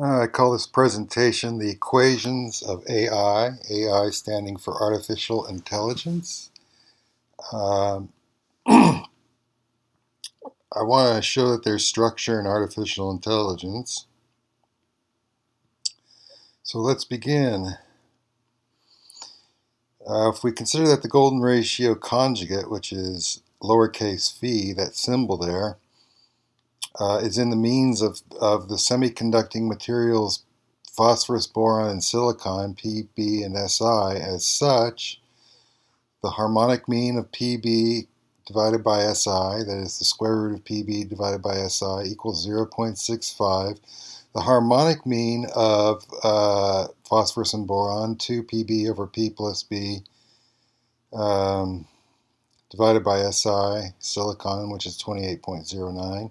I call this presentation the equations of AI, AI standing for artificial intelligence. Um, I want to show that there's structure in artificial intelligence. So let's begin. If we consider that the golden ratio conjugate, which is lowercase phi, that symbol there, is in the means of the semiconducting materials phosphorus, boron, and silicon, Pb and Si, as such, the harmonic mean of Pb divided by Si, that is the square root of Pb divided by Si, equals 0.65. The harmonic mean of phosphorus and boron, 2Pb over P plus B, um, divided by Si, silicon, which is 28.09,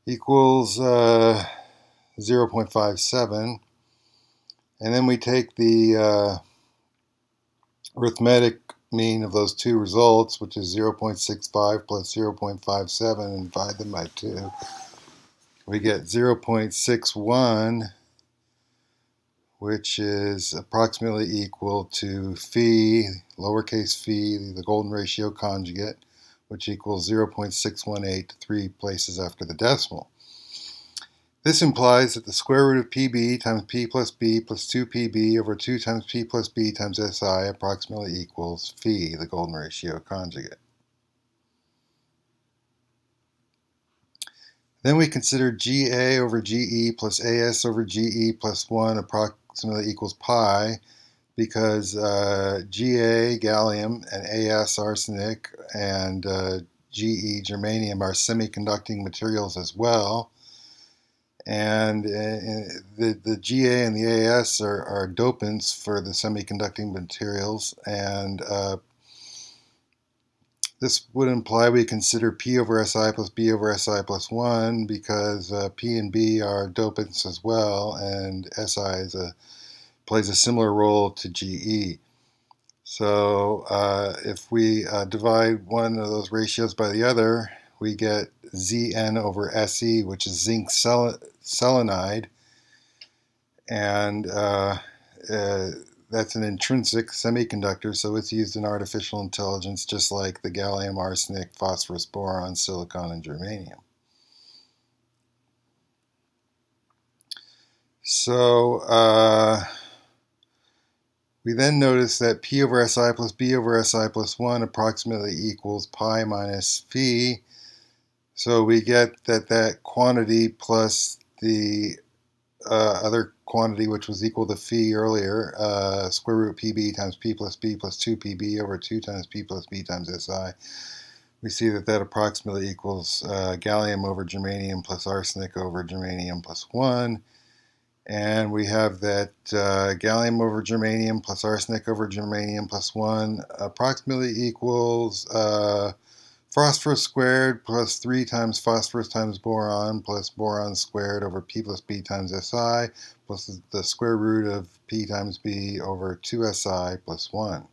equals 0.57. And then we take the arithmetic mean of those two results, which is 0.65 plus 0.57, and divide them by 2. We get 0.61, which is approximately equal to phi, lowercase phi, the golden ratio conjugate, which equals 0.618, 3 places after the decimal. This implies that the square root of Pb times P plus B plus 2Pb over 2 times P plus B times Si approximately equals phi, the golden ratio conjugate. Then we consider Ga over Ge plus As over Ge plus 1 approximately equals pi, because Ga, gallium, and As, arsenic, and Ge, germanium, are semiconducting materials as well. And the Ga and the As are dopants for the semiconducting materials, and this would imply we consider P over Si plus B over Si plus 1, because P and B are dopants as well, and Si plays a similar role to Ge. So if we divide one of those ratios by the other, we get Zn over Se, which is zinc selenide, and that's an intrinsic semiconductor, so it's used in artificial intelligence just like the gallium, arsenic, phosphorus, boron, silicon, and germanium. So we then notice that P over Si plus B over Si plus 1 approximately equals pi minus phi. So we get that quantity plus the other quantity, which was equal to phi earlier, square root Pb times P plus B plus 2Pb over 2 times P plus B times Si. We see that approximately equals gallium over germanium plus arsenic over germanium plus 1. And we have that gallium over germanium plus arsenic over germanium plus 1 approximately equals phosphorus squared plus 3 times phosphorus times boron plus boron squared over P plus B times Si plus the square root of P times B over 2Si plus 1.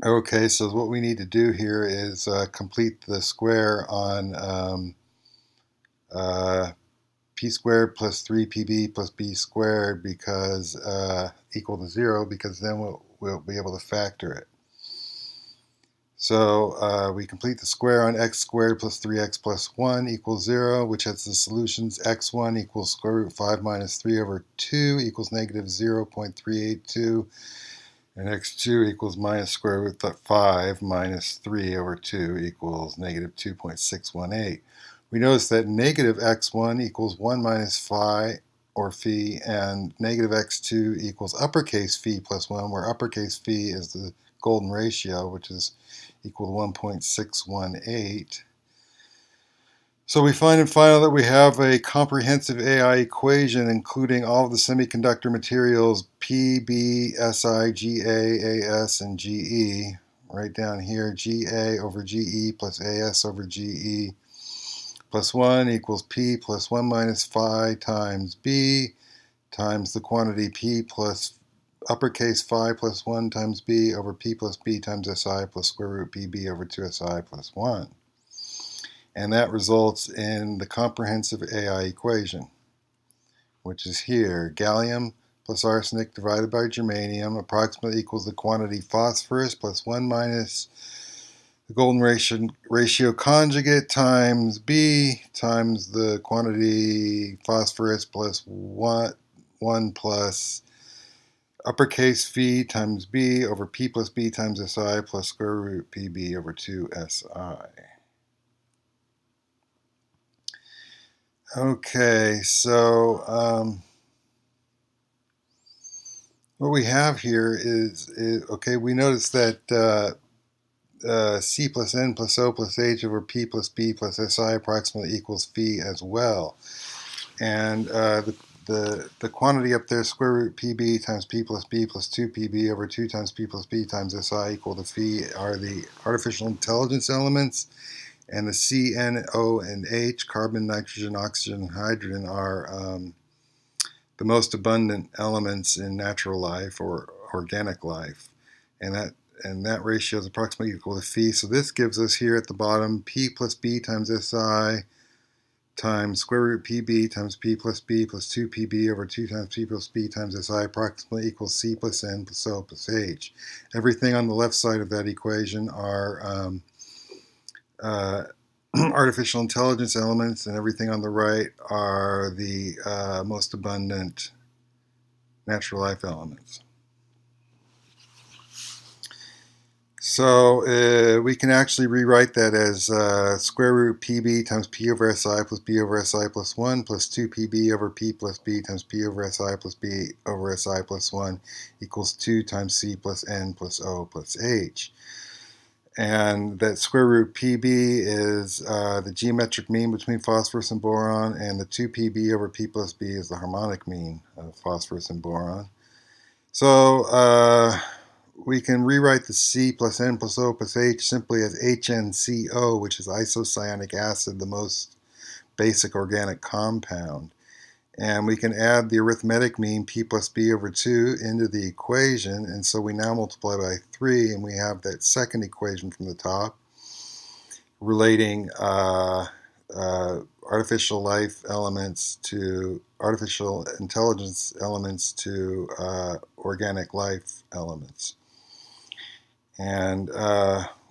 Okay, so what we need to do here is complete the square on P squared plus 3Pb plus B squared, because equal to 0, because then we'll be able to factor it. So we complete the square on x squared plus 3x plus 1 equals 0, which has the solutions x1 equals square root 5 minus 3 over 2 equals negative 0.382, and x2 equals minus square root 5 minus 3 over 2 equals negative 2.618. We notice that negative x1 equals 1 minus phi, or phi, and negative x2 equals uppercase phi plus 1, where uppercase phi is the golden ratio, which is equal to 1.618. So we find in final that we have a comprehensive AI equation including all of the semiconductor materials P, B, Si, Ga, As, and Ge. Right down here, Ga over Ge plus As over Ge plus 1 equals P plus 1 minus phi times B times the quantity P plus uppercase phi plus 1 times B over P plus B times Si plus square root Pb over 2Si plus 1. And that results in the comprehensive AI equation, which is here. Gallium plus arsenic divided by germanium approximately equals the quantity phosphorus plus 1 minus the golden ratio conjugate times B times the quantity phosphorus plus 1 plus uppercase phi times B over P plus B times SI plus square root PB over 2 SI. Okay, so what we have here is okay, we notice that C plus N plus O plus H over P plus B plus SI approximately equals phi as well. And the quantity up there, square root PB times P plus B plus 2PB over 2 times P plus B times SI equal to phi are the artificial intelligence elements. And the C, N, O, and H, carbon, nitrogen, oxygen, and hydrogen, are the most abundant elements in natural life or organic life. And that ratio is approximately equal to phi. So this gives us here at the bottom P plus B times SI times square root PB times P plus B plus 2PB over 2 times P plus B times SI approximately equals C plus N plus O plus H. Everything on the left side of that equation are artificial intelligence elements, and everything on the right are the most abundant natural life elements. So we can actually rewrite that as square root PB times P over SI plus B over SI plus 1 plus 2PB over P plus B times P over SI plus B over SI plus 1 equals 2 times C plus N plus O plus H. And that square root PB is the geometric mean between phosphorus and boron, and the 2PB over P plus B is the harmonic mean of phosphorus and boron. So we can rewrite the C plus N plus O plus H simply as HNCO, which is isocyanic acid, the most basic organic compound. And we can add the arithmetic mean P plus B over 2 into the equation, and so we now multiply by 3, and we have that second equation from the top relating artificial life elements to artificial intelligence elements to organic life elements. And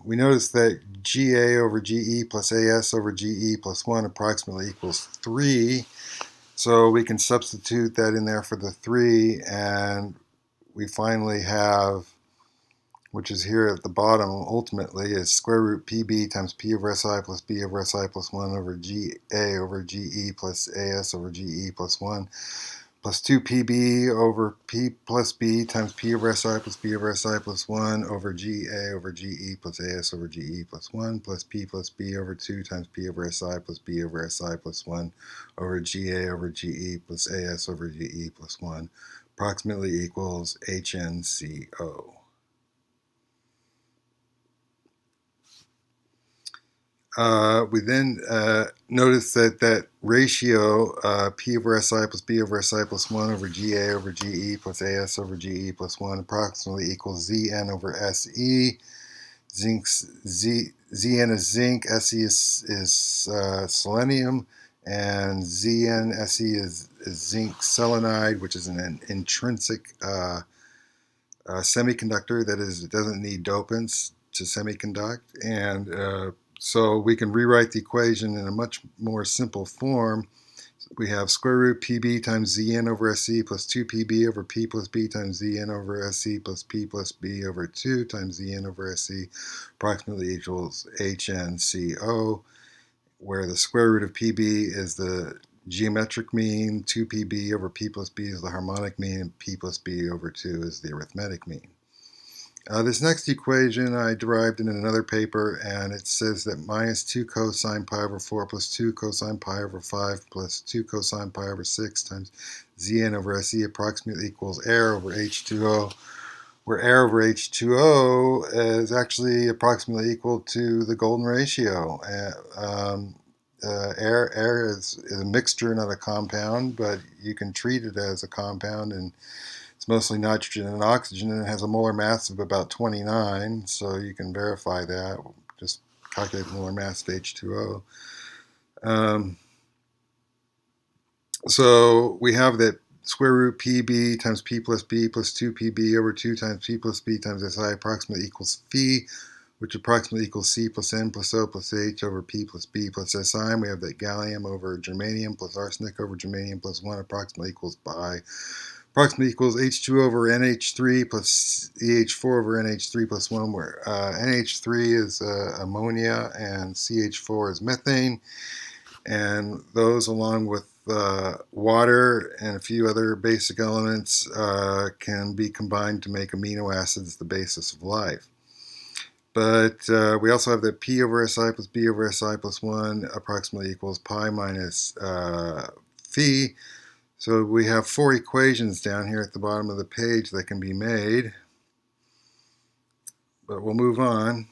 we notice that GA over GE plus AS over GE plus 1 approximately equals 3. So we can substitute that in there for the 3, and we finally have, which is here at the bottom ultimately, is square root PB times P over SI plus B over SI plus 1 over GA over GE plus AS over GE plus 1 plus 2PB over P plus B times P over SI plus B over SI plus 1 over GA over GE plus AS over GE plus 1 plus P plus B over 2 times P over SI plus B over SI plus 1 over GA over GE plus AS over GE plus 1 approximately equals HNCO. We then notice that ratio P over SI plus B over SI plus 1 over GA over GE plus AS over GE plus 1 approximately equals ZN over SE. Zn is zinc, Se is selenium, and Zn Se is zinc selenide, which is an intrinsic semiconductor. That is, it doesn't need dopants to semiconduct, and so we can rewrite the equation in a much more simple form. We have square root PB times Zn over Se plus 2PB over P plus B times Zn over Se plus P plus B over 2 times Zn over Se approximately equals HNCO, where the square root of PB is the geometric mean, 2PB over P plus B is the harmonic mean, and P plus B over 2 is the arithmetic mean. This next equation I derived in another paper, and it says that minus 2 cosine pi over 4 plus 2 cosine pi over 5 plus 2 cosine pi over 6 times Zn over Se approximately equals air over H2O, where air over H2O is actually approximately equal to the golden ratio. Air is a mixture, not a compound, but you can treat it as a compound, and it's mostly nitrogen and oxygen, and it has a molar mass of about 29, so you can verify that. Just calculate the molar mass of H2O. So we have that square root PB times P plus B plus 2PB over 2 times P plus B times SI approximately equals phi, which approximately equals C plus N plus O plus H over P plus B plus SI. And we have that gallium over germanium plus arsenic over germanium plus 1 approximately equals pi. Approximately equals H2 over NH3 plus CH4 over NH3 plus 1, where NH3 is ammonia and CH4 is methane. And those, along with water and a few other basic elements, can be combined to make amino acids the basis of life. But we also have that P over SI plus B over SI plus 1 approximately equals pi minus phi. So we have 4 equations down here at the bottom of the page that can be made. But we'll move on.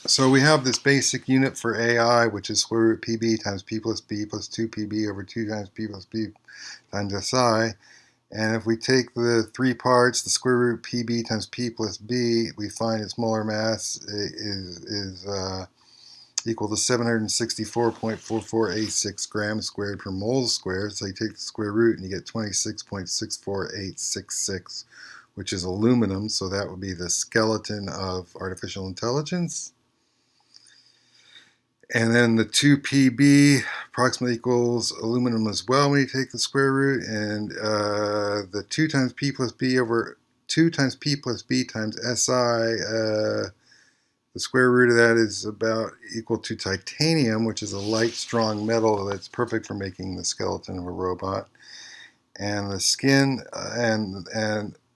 So we have this basic unit for AI, which is square root PB times P plus B plus 2PB over 2 times P plus B times SI. And if we take the 3 parts, the square root PB times P plus B, we find its molar mass is equal to 764.4486 grams squared per mole squared. So you take the square root and you get 26.64866, which is aluminum. So that would be the skeleton of artificial intelligence. And then the 2PB approximately equals aluminum as well when you take the square root. And the 2 times P plus B over 2 times P plus B times SI, the square root of that is about equal to titanium, which is a light, strong metal that's perfect for making the skeleton of a robot. And the skin and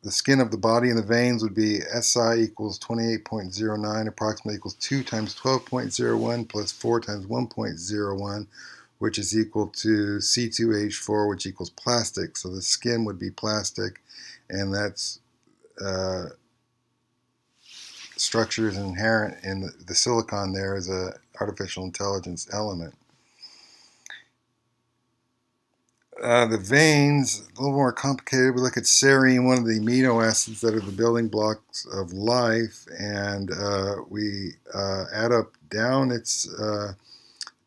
the skin of the body and the veins would be SI equals 28.09, approximately equals 2 times 12.01 plus 4 times 1.01, which is equal to C2H4, which equals plastic. So the skin would be plastic, and that's structure is inherent in the silicon there as an artificial intelligence element. The veins, a little more complicated. We look at serine, one of the amino acids that are the building blocks of life, and we add up down its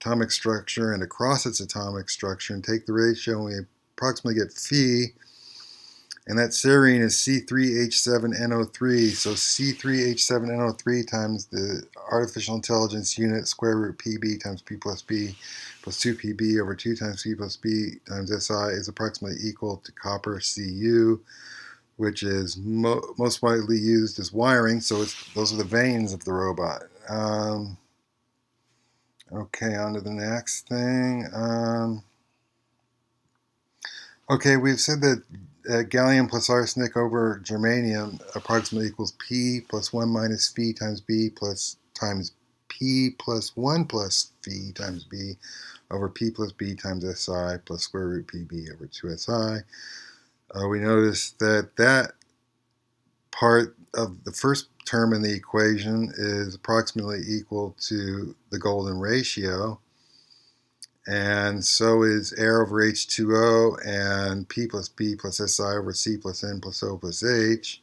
atomic structure and across its atomic structure and take the ratio, and we approximately get phi. And that serine is C3H7NO3. So C3H7NO3 times the artificial intelligence unit square root PB times P plus B plus 2PB over 2 times P plus B times SI is approximately equal to copper Cu, which is most widely used as wiring. So those are the veins of the robot. Okay, on to the next thing. Okay, we've said that gallium plus arsenic over germanium approximately equals P plus 1 minus phi times B plus times P plus 1 plus phi times B over P plus B times SI plus square root PB over 2SI. We notice that that part of the first term in the equation is approximately equal to the golden ratio. And so is air over H2O and P plus B plus SI over C plus N plus O plus H.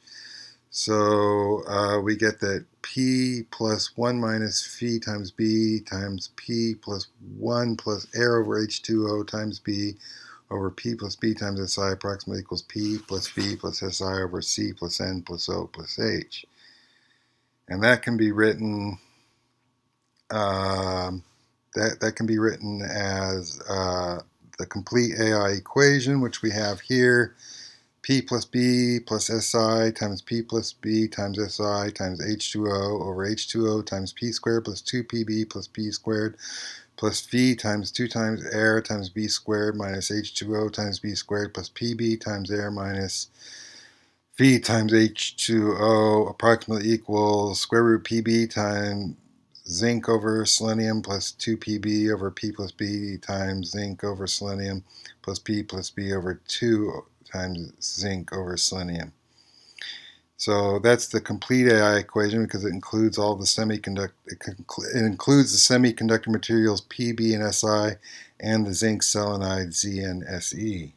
So we get that P plus 1 minus phi times B times P plus 1 plus air over H2O times B over P plus B times SI approximately equals P plus B plus SI over C plus N plus O plus H. And that can be written that can be written as the complete AI equation, which we have here. P plus B plus SI times P plus B times SI times H2O over H2O times P squared plus 2PB plus P squared plus phi times 2 times air times B squared minus H2O times B squared plus PB times air minus phi times H2O approximately equals square root PB times zinc over selenium plus 2PB over P plus B times zinc over selenium plus P plus B over 2 times zinc over selenium. So that's the complete AI equation because it includes all the semiconductor. It includes the semiconductor materials PB and SI and the zinc selenide ZnSe.